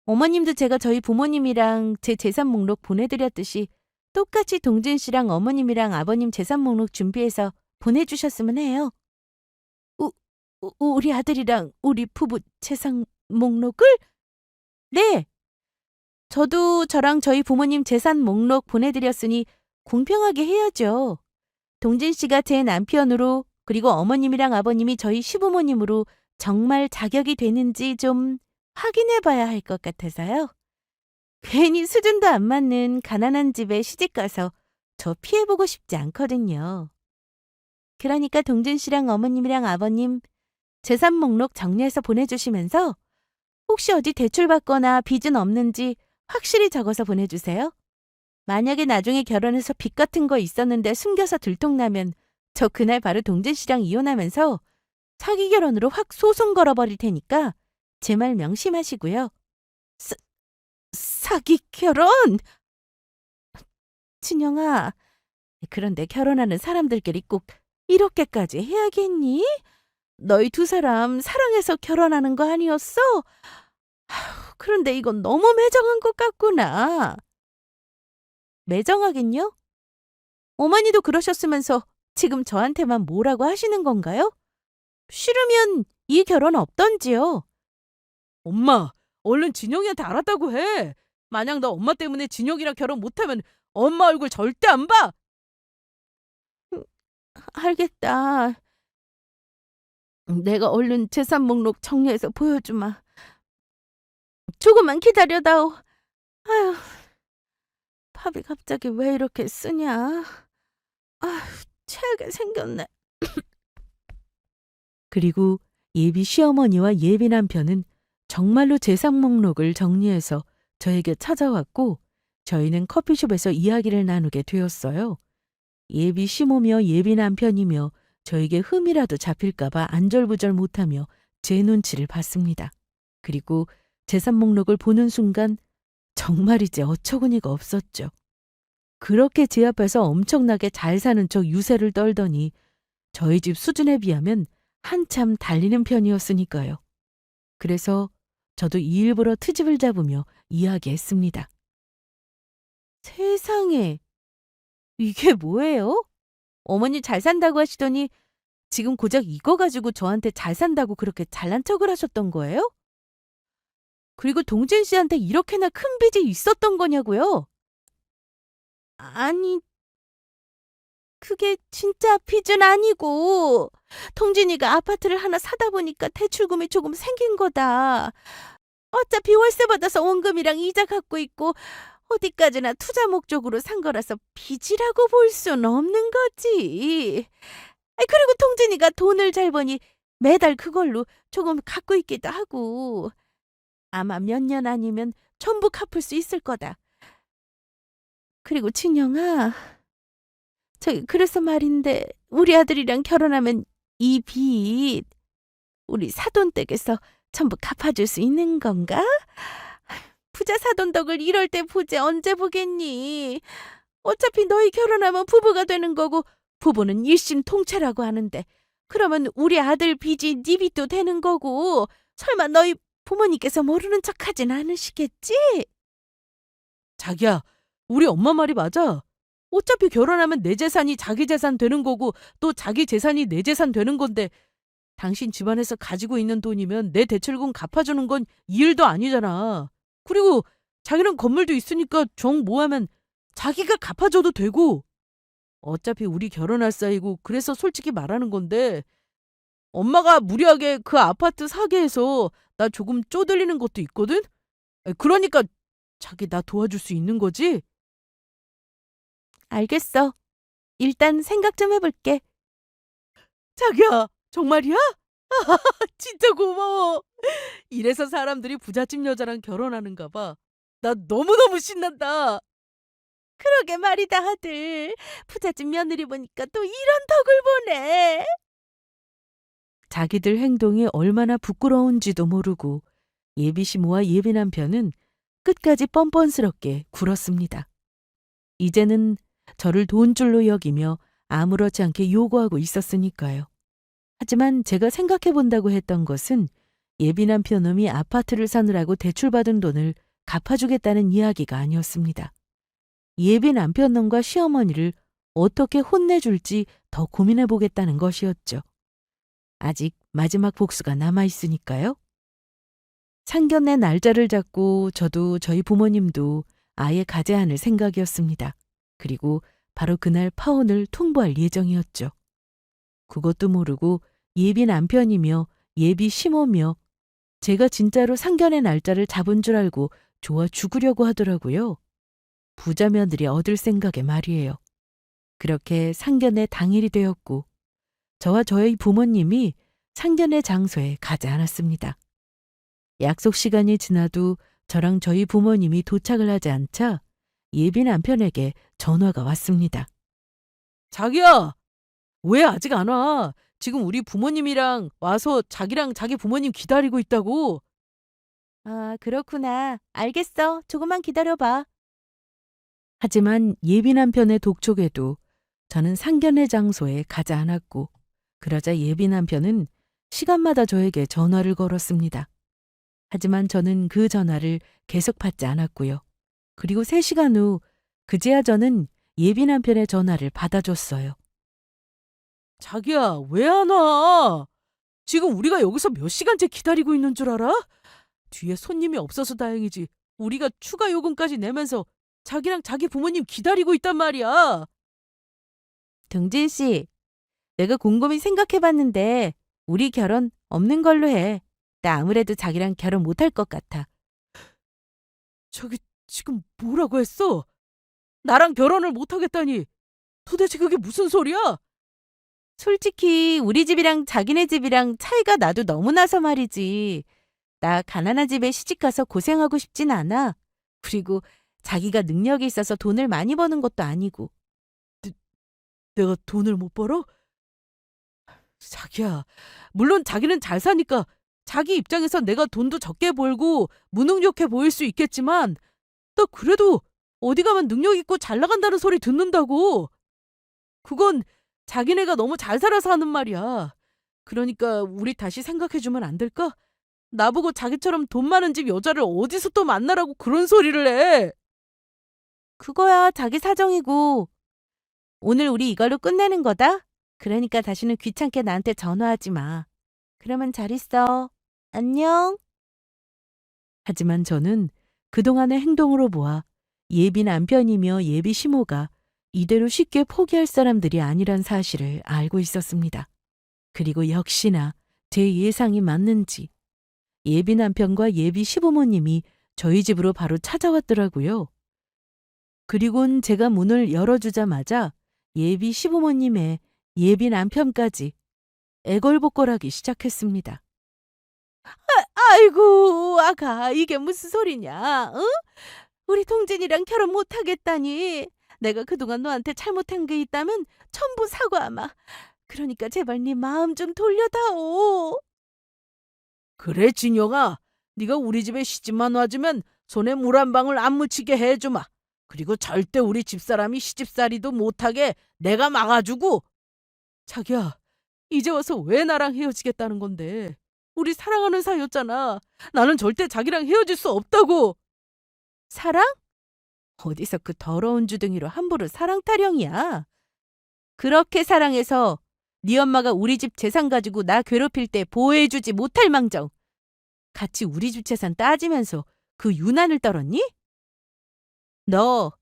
어머님도 제가 저희 부모님이랑 제 재산 목록 보내드렸듯이 똑같이 동진 씨랑 어머님이랑 아버님 재산 목록 준비해서 보내주셨으면 해요. 우리 아들이랑 우리 부부 재산 목록을? 네. 저도 저랑 저희 부모님 재산 목록 보내드렸으니 공평하게 해야죠. 동진 씨가 제 남편으로 그리고 어머님이랑 아버님이 저희 시부모님으로 정말 자격이 되는지 좀 확인해 봐야 할 것 같아서요. 괜히 수준도 안 맞는 가난한 집에 시집가서 저 피해보고 싶지 않거든요. 그러니까 동진 씨랑 어머님이랑 아버님 재산 목록 정리해서 보내주시면서 혹시 어디 대출받거나 빚은 없는지 확실히 적어서 보내주세요. 만약에 나중에 결혼해서 빚 같은 거 있었는데 숨겨서 들통나면 저 그날 바로 동진 씨랑 이혼하면서 사기 결혼으로 확 소송 걸어버릴 테니까 제 말 명심하시고요. 사기 결혼? 진영아, 그런데 결혼하는 사람들끼리 꼭 이렇게까지 해야겠니? 너희 두 사람 사랑해서 결혼하는 거 아니었어? 그런데 이건 너무 매정한 것 같구나. 매정하긴요? 어머니도 그러셨으면서 지금 저한테만 뭐라고 하시는 건가요? 싫으면 이 결혼 없던지요. 엄마, 얼른 진영이한테 알았다고 해. 만약 너 엄마 때문에 진영이랑 결혼 못하면 엄마 얼굴 절대 안 봐. 알겠다. 내가 얼른 재산 목록 정리해서 보여주마. 조금만 기다려다오. 아휴, 밥이 갑자기 왜 이렇게 쓰냐. 아휴, 체하게 생겼네. 그리고 예비 시어머니와 예비 남편은 정말로 재산 목록을 정리해서 저에게 찾아왔고 저희는 커피숍에서 이야기를 나누게 되었어요. 예비 시모며 예비 남편이며 저에게 흠이라도 잡힐까봐 안절부절 못하며 제 눈치를 봤습니다. 그리고 재산 목록을 보는 순간 정말이지 어처구니가 없었죠. 그렇게 제 앞에서 엄청나게 잘 사는 척 유세를 떨더니 저희 집 수준에 비하면 한참 달리는 편이었으니까요. 그래서 저도 일부러 트집을 잡으며 이야기했습니다. 세상에, 이게 뭐예요? 어머니 잘 산다고 하시더니 지금 고작 이거 가지고 저한테 잘 산다고 그렇게 잘난 척을 하셨던 거예요? 그리고 동진 씨한테 이렇게나 큰 빚이 있었던 거냐고요? 아니, 그게 진짜 빚은 아니고 동진이가 아파트를 하나 사다 보니까 대출금이 조금 생긴 거다. 어차피 월세 받아서 원금이랑 이자 갖고 있고 어디까지나 투자 목적으로 산 거라서 빚이라고 볼 순 없는 거지. 그리고 동진이가 돈을 잘 버니 매달 그걸로 조금 갖고 있기도 하고 아마 몇 년 아니면 전부 갚을 수 있을 거다. 그리고 진영아, 그래서 말인데 우리 아들이랑 결혼하면 이 빚 우리 사돈댁에서 전부 갚아줄 수 있는 건가? 부자 사돈 덕을 이럴 때 보지 언제 보겠니? 어차피 너희 결혼하면 부부가 되는 거고 부부는 일심통체라고 하는데 그러면 우리 아들 빚이 네 빚도 되는 거고 설마 너희 부모님께서 모르는 척하진 않으시겠지? 자기야, 우리 엄마 말이 맞아. 어차피 결혼하면 내 재산이 자기 재산 되는 거고 또 자기 재산이 내 재산 되는 건데 당신 집안에서 가지고 있는 돈이면 내 대출금 갚아주는 건 이 일도 아니잖아. 그리고 자기는 건물도 있으니까 정 모으면 자기가 갚아줘도 되고 어차피 우리 결혼할 사이고 그래서 솔직히 말하는 건데 엄마가 무리하게 그 아파트 사게 해서 나 조금 쪼들리는 것도 있거든? 그러니까 자기 나 도와줄 수 있는 거지? 알겠어. 일단 생각 좀 해볼게. 자기야, 정말이야? 진짜 고마워. 이래서 사람들이 부잣집 여자랑 결혼하는가 봐. 나 너무너무 신난다. 그러게 말이다, 아들. 부잣집 며느리 보니까 또 이런 덕을 보네. 자기들 행동이 얼마나 부끄러운지도 모르고 예비 시모와 예비 남편은 끝까지 뻔뻔스럽게 굴었습니다. 이제는 저를 돈줄로 여기며 아무렇지 않게 요구하고 있었으니까요. 하지만 제가 생각해 본다고 했던 것은 예비 남편 놈이 아파트를 사느라고 대출받은 돈을 갚아주겠다는 이야기가 아니었습니다. 예비 남편 놈과 시어머니를 어떻게 혼내줄지 더 고민해 보겠다는 것이었죠. 아직 마지막 복수가 남아있으니까요. 상견례 날짜를 잡고 저도 저희 부모님도 아예 가지 않을 생각이었습니다. 그리고 바로 그날 파혼을 통보할 예정이었죠. 그것도 모르고 예비 남편이며 예비 시모며 제가 진짜로 상견례 날짜를 잡은 줄 알고 좋아 죽으려고 하더라고요. 부자 며느리 얻을 생각에 말이에요. 그렇게 상견례 당일이 되었고 저와 저희 부모님이 상견례 장소에 가지 않았습니다. 약속 시간이 지나도 저랑 저희 부모님이 도착을 하지 않자 예비 남편에게 전화가 왔습니다. 자기야, 왜 아직 안 와? 지금 우리 부모님이랑 와서 자기랑 자기 부모님 기다리고 있다고. 아, 그렇구나. 알겠어. 조금만 기다려봐. 하지만 예비 남편의 독촉에도 저는 상견례 장소에 가지 않았고 그러자 예비 남편은 시간마다 저에게 전화를 걸었습니다. 하지만 저는 그 전화를 계속 받지 않았고요. 그리고 3시간 후 그제야 저는 예비 남편의 전화를 받아줬어요. 자기야, 왜 안 와? 지금 우리가 여기서 몇 시간째 기다리고 있는 줄 알아? 뒤에 손님이 없어서 다행이지. 우리가 추가 요금까지 내면서 자기랑 자기 부모님 기다리고 있단 말이야. 등진 씨, 내가 곰곰이 생각해봤는데 우리 결혼 없는 걸로 해. 나 아무래도 자기랑 결혼 못할 것 같아. 저기 지금 뭐라고 했어? 나랑 결혼을 못하겠다니. 도대체 그게 무슨 소리야? 솔직히 우리 집이랑 자기네 집이랑 차이가 나도 너무 나서 말이지. 나 가난한 집에 시집가서 고생하고 싶진 않아. 그리고 자기가 능력이 있어서 돈을 많이 버는 것도 아니고. 내가 돈을 못 벌어? 자기야, 물론 자기는 잘 사니까 자기 입장에서 내가 돈도 적게 벌고 무능력해 보일 수 있겠지만 나 그래도 어디 가면 능력 있고 잘 나간다는 소리 듣는다고. 그건 자기네가 너무 잘 살아서 하는 말이야. 그러니까 우리 다시 생각해주면 안 될까? 나보고 자기처럼 돈 많은 집 여자를 어디서 또 만나라고 그런 소리를 해. 그거야 자기 사정이고. 오늘 우리 이걸로 끝내는 거다? 그러니까 다시는 귀찮게 나한테 전화하지 마. 그러면 잘 있어. 안녕. 하지만 저는 그동안의 행동으로 보아 예비 남편이며 예비 시모가 이대로 쉽게 포기할 사람들이 아니란 사실을 알고 있었습니다. 그리고 역시나 제 예상이 맞는지 예비 남편과 예비 시부모님이 저희 집으로 바로 찾아왔더라고요. 그리곤 제가 문을 열어주자마자 예비 시부모님의 예비 남편까지 애걸복걸하기 시작했습니다. 아이고, 아가, 이게 무슨 소리냐? 응? 우리 동진이랑 결혼 못하겠다니. 내가 그동안 너한테 잘못한 게 있다면 전부 사과하마. 그러니까 제발 네 마음 좀 돌려다오. 그래, 진영아. 네가 우리 집에 시집만 와주면 손에 물 한 방울 안 묻히게 해주마. 그리고 절대 우리 집사람이 시집살이도 못하게 내가 막아주고. 자기야, 이제 와서 왜 나랑 헤어지겠다는 건데? 우리 사랑하는 사이였잖아. 나는 절대 자기랑 헤어질 수 없다고. 사랑? 어디서 그 더러운 주둥이로 함부로 사랑 타령이야. 그렇게 사랑해서 네 엄마가 우리 집 재산 가지고 나 괴롭힐 때 보호해주지 못할 망정. 같이 우리 집 재산 따지면서 그 유난을 떨었니? 너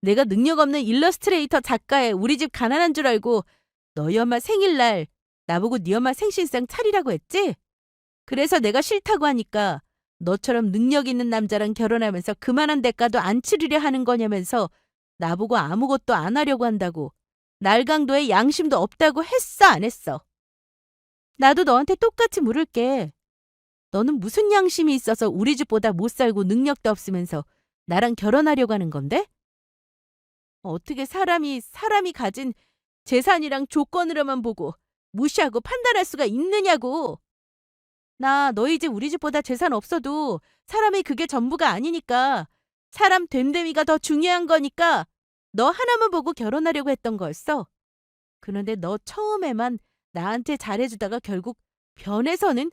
내가 능력 없는 일러스트레이터 작가에 우리 집 가난한 줄 알고 너희 엄마 생일날 나보고 네 엄마 생신상 차리라고 했지? 그래서 내가 싫다고 하니까 너처럼 능력 있는 남자랑 결혼하면서 그만한 대가도 안 치르려 하는 거냐면서 나보고 아무것도 안 하려고 한다고. 날강도에 양심도 없다고 했어, 안 했어? 나도 너한테 똑같이 물을게. 너는 무슨 양심이 있어서 우리 집보다 못 살고 능력도 없으면서 나랑 결혼하려고 하는 건데? 어떻게 사람이 가진 재산이랑 조건으로만 보고 무시하고 판단할 수가 있느냐고. 나 너희 집 우리 집보다 재산 없어도 사람이 그게 전부가 아니니까 사람 됨됨이가 더 중요한 거니까 너 하나만 보고 결혼하려고 했던 거였어. 그런데 너 처음에만 나한테 잘해주다가 결국 변해서는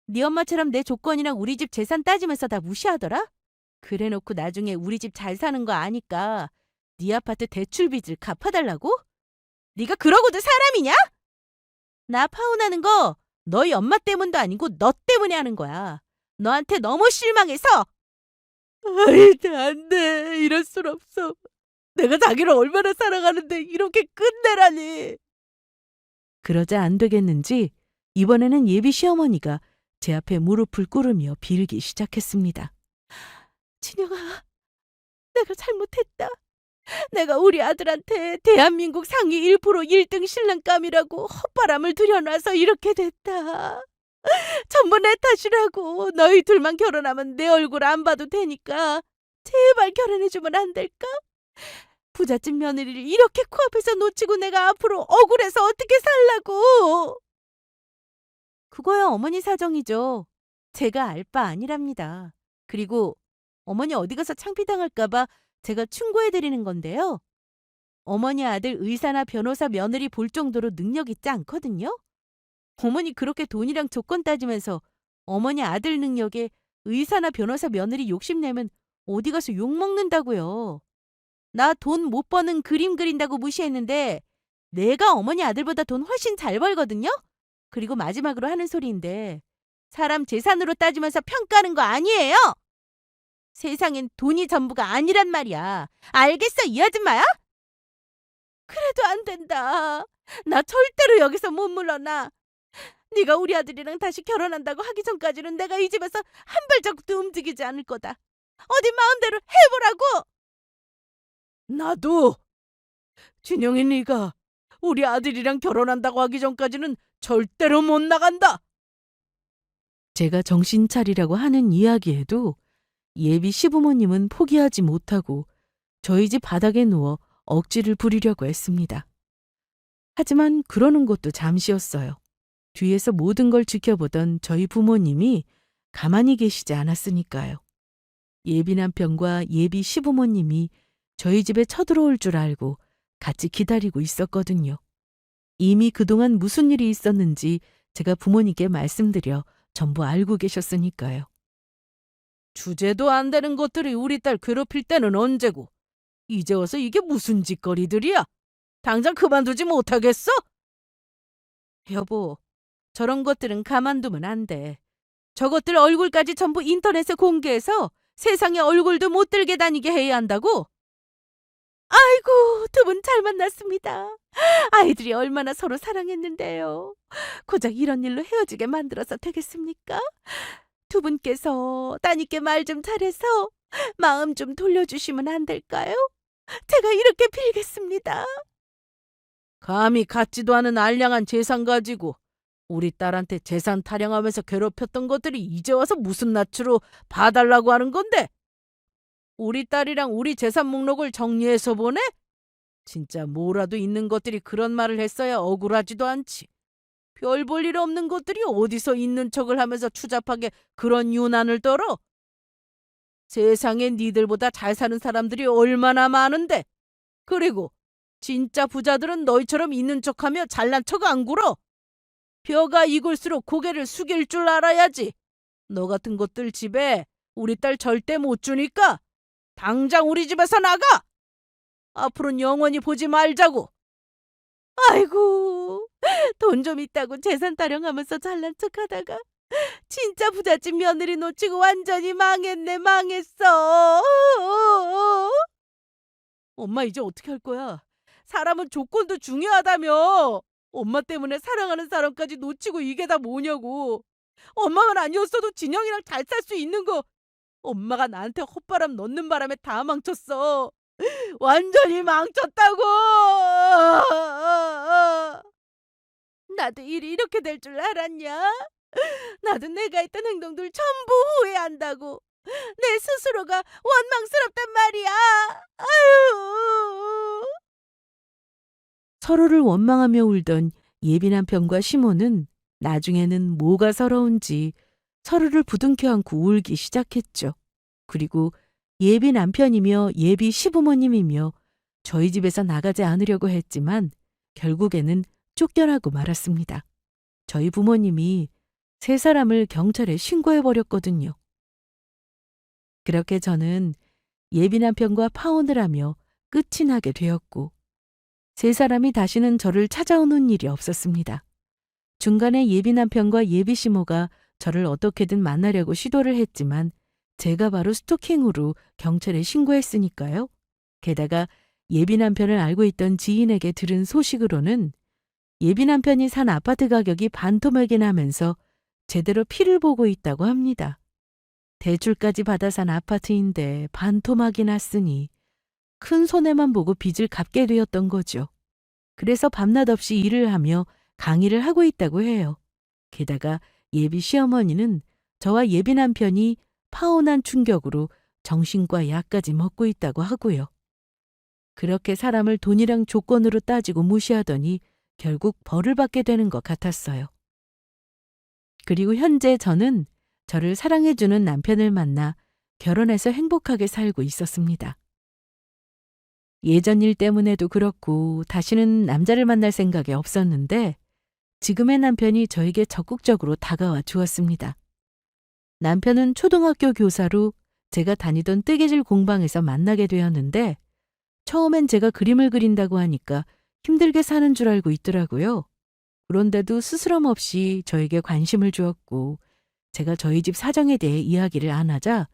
네 엄마처럼 내 조건이랑 우리 집 재산 따지면서 다 무시하더라? 그래놓고 나중에 우리 집 잘 사는 거 아니까 네 아파트 대출빚을 갚아달라고? 네가 그러고도 사람이냐? 나 파혼하는 거 너희 엄마 때문도 아니고 너 때문에 하는 거야. 너한테 너무 실망해서. 아이, 안 돼. 이럴 순 없어. 내가 자기를 얼마나 사랑하는데 이렇게 끝내라니. 그러자 안 되겠는지 이번에는 예비 시어머니가 제 앞에 무릎을 꿇으며 빌기 시작했습니다. 진영아, 내가 잘못했다. 내가 우리 아들한테 대한민국 상위 1% 1등 신랑감이라고 헛바람을 들여놔서 이렇게 됐다. 전부 내 탓이라고. 너희 둘만 결혼하면 내 얼굴 안 봐도 되니까 제발 결혼해주면 안 될까? 부잣집 며느리를 이렇게 코앞에서 놓치고 내가 앞으로 억울해서 어떻게 살라고. 그거야 어머니 사정이죠. 제가 알 바 아니랍니다. 그리고 어머니 어디 가서 창피당할까 봐 제가 충고해드리는 건데요. 어머니 아들 의사나 변호사 며느리 볼 정도로 능력 있지 않거든요. 어머니 그렇게 돈이랑 조건 따지면서 어머니 아들 능력에 의사나 변호사 며느리 욕심내면 어디 가서 욕먹는다고요. 나 돈 못 버는 그림 그린다고 무시했는데 내가 어머니 아들보다 돈 훨씬 잘 벌거든요. 그리고 마지막으로 하는 소리인데 사람 재산으로 따지면서 평가하는 거 아니에요? 세상엔 돈이 전부가 아니란 말이야. 알겠어, 이 아줌마야? 그래도 안 된다. 나 절대로 여기서 못 물러나. 네가 우리 아들이랑 다시 결혼한다고 하기 전까지는 내가 이 집에서 한 발자국도 움직이지 않을 거다. 어디 마음대로 해보라고. 나도. 준영이 네가 우리 아들이랑 결혼한다고 하기 전까지는 절대로 못 나간다. 제가 정신 차리라고 하는 이야기에도 예비 시부모님은 포기하지 못하고 저희 집 바닥에 누워 억지를 부리려고 했습니다. 하지만 그러는 것도 잠시였어요. 뒤에서 모든 걸 지켜보던 저희 부모님이 가만히 계시지 않았으니까요. 예비 남편과 예비 시부모님이 저희 집에 쳐들어올 줄 알고 같이 기다리고 있었거든요. 이미 그동안 무슨 일이 있었는지 제가 부모님께 말씀드려 전부 알고 계셨으니까요. 주제도 안 되는 것들이 우리 딸 괴롭힐 때는 언제고. 이제 와서 이게 무슨 짓거리들이야? 당장 그만두지 못하겠어? 여보, 저런 것들은 가만두면 안 돼. 저것들 얼굴까지 전부 인터넷에 공개해서 세상에 얼굴도 못 들게 다니게 해야 한다고? 아이고, 두 분 잘 만났습니다. 아이들이 얼마나 서로 사랑했는데요. 고작 이런 일로 헤어지게 만들어서 되겠습니까? 두 분께서 따님께 말 좀 잘해서 마음 좀 돌려주시면 안 될까요? 제가 이렇게 빌겠습니다. 감히 같지도 않은 알량한 재산 가지고 우리 딸한테 재산 타령하면서 괴롭혔던 것들이 이제 와서 무슨 낯으로 봐달라고 하는 건데? 우리 딸이랑 우리 재산 목록을 정리해서 보내? 진짜 뭐라도 있는 것들이 그런 말을 했어야 억울하지도 않지. 별 볼 일 없는 것들이 어디서 있는 척을 하면서 추잡하게 그런 유난을 떨어? 세상에 니들보다 잘 사는 사람들이 얼마나 많은데. 그리고 진짜 부자들은 너희처럼 있는 척하며 잘난 척 안 굴어. 벼가 익을수록 고개를 숙일 줄 알아야지. 너 같은 것들 집에 우리 딸 절대 못 주니까 당장 우리 집에서 나가. 앞으로는 영원히 보지 말자고. 아이고, 돈 좀 있다고 재산 타령하면서 잘난 척하다가 진짜 부잣집 며느리 놓치고 완전히 망했네, 망했어. 엄마 이제 어떻게 할 거야? 사람은 조건도 중요하다며. 엄마 때문에 사랑하는 사람까지 놓치고 이게 다 뭐냐고. 엄마만 아니었어도 진영이랑 잘 살 수 있는 거 엄마가 나한테 헛바람 넣는 바람에 다 망쳤어. 완전히 망쳤다고. 나도 일이 이렇게 될 줄 알았냐? 나도 내가 했던 행동들 전부 후회한다고. 내 스스로가 원망스럽단 말이야. 아유. 서로를 원망하며 울던 예비 남편과 시모는 나중에는 뭐가 서러운지 서로를 부둥켜 안고 울기 시작했죠. 그리고 예비 남편이며 예비 시부모님이며 저희 집에서 나가지 않으려고 했지만 결국에는 쫓겨나고 말았습니다. 저희 부모님이 세 사람을 경찰에 신고해버렸거든요. 그렇게 저는 예비 남편과 파혼을 하며 끝이 나게 되었고 세 사람이 다시는 저를 찾아오는 일이 없었습니다. 중간에 예비 남편과 예비 시모가 저를 어떻게든 만나려고 시도를 했지만 제가 바로 스토킹으로 경찰에 신고했으니까요. 게다가 예비 남편을 알고 있던 지인에게 들은 소식으로는 예비 남편이 산 아파트 가격이 반토막이 나면서 제대로 피를 보고 있다고 합니다. 대출까지 받아 산 아파트인데 반토막이 났으니 큰 손해만 보고 빚을 갚게 되었던 거죠. 그래서 밤낮 없이 일을 하며 강의를 하고 있다고 해요. 게다가 예비 시어머니는 저와 예비 남편이 파혼한 충격으로 정신과 약까지 먹고 있다고 하고요. 그렇게 사람을 돈이랑 조건으로 따지고 무시하더니 결국 벌을 받게 되는 것 같았어요. 그리고 현재 저는 저를 사랑해주는 남편을 만나 결혼해서 행복하게 살고 있었습니다. 예전 일 때문에도 그렇고 다시는 남자를 만날 생각이 없었는데 지금의 남편이 저에게 적극적으로 다가와 주었습니다. 남편은 초등학교 교사로 제가 다니던 뜨개질 공방에서 만나게 되었는데 처음엔 제가 그림을 그린다고 하니까 힘들게 사는 줄 알고 있더라고요. 그런데도 스스럼 없이 저에게 관심을 주었고 제가 저희 집 사정에 대해 이야기를 안 하자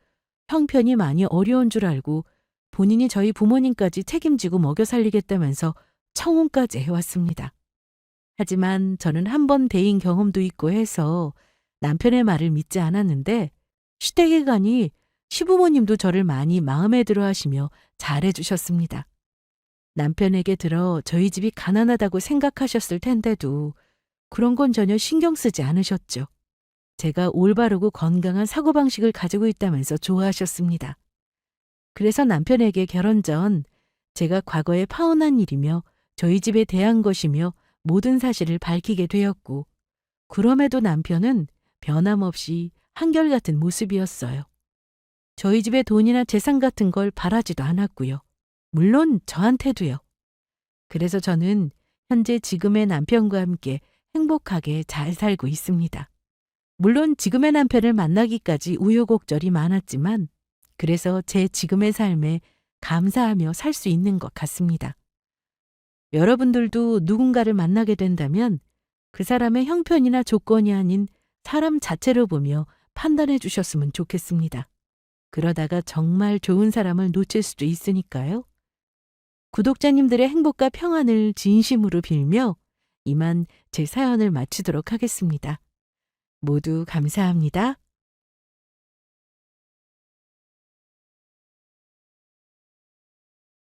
형편이 많이 어려운 줄 알고 본인이 저희 부모님까지 책임지고 먹여 살리겠다면서 청혼까지 해왔습니다. 하지만 저는 한 번 대인 경험도 있고 해서 남편의 말을 믿지 않았는데 시댁에 가니 시부모님도 저를 많이 마음에 들어 하시며 잘해주셨습니다. 남편에게 들어 저희 집이 가난하다고 생각하셨을 텐데도 그런 건 전혀 신경 쓰지 않으셨죠. 제가 올바르고 건강한 사고방식을 가지고 있다면서 좋아하셨습니다. 그래서 남편에게 결혼 전 제가 과거에 파혼한 일이며 저희 집에 대한 것이며 모든 사실을 밝히게 되었고 그럼에도 남편은 변함없이 한결같은 모습이었어요. 저희 집에 돈이나 재산 같은 걸 바라지도 않았고요. 물론 저한테도요. 그래서 저는 현재 지금의 남편과 함께 행복하게 잘 살고 있습니다. 물론 지금의 남편을 만나기까지 우여곡절이 많았지만 그래서 제 지금의 삶에 감사하며 살 수 있는 것 같습니다. 여러분들도 누군가를 만나게 된다면 그 사람의 형편이나 조건이 아닌 사람 자체로 보며 판단해 주셨으면 좋겠습니다. 그러다가 정말 좋은 사람을 놓칠 수도 있으니까요. 구독자님들의 행복과 평안을 진심으로 빌며 이만 제 사연을 마치도록 하겠습니다. 모두 감사합니다.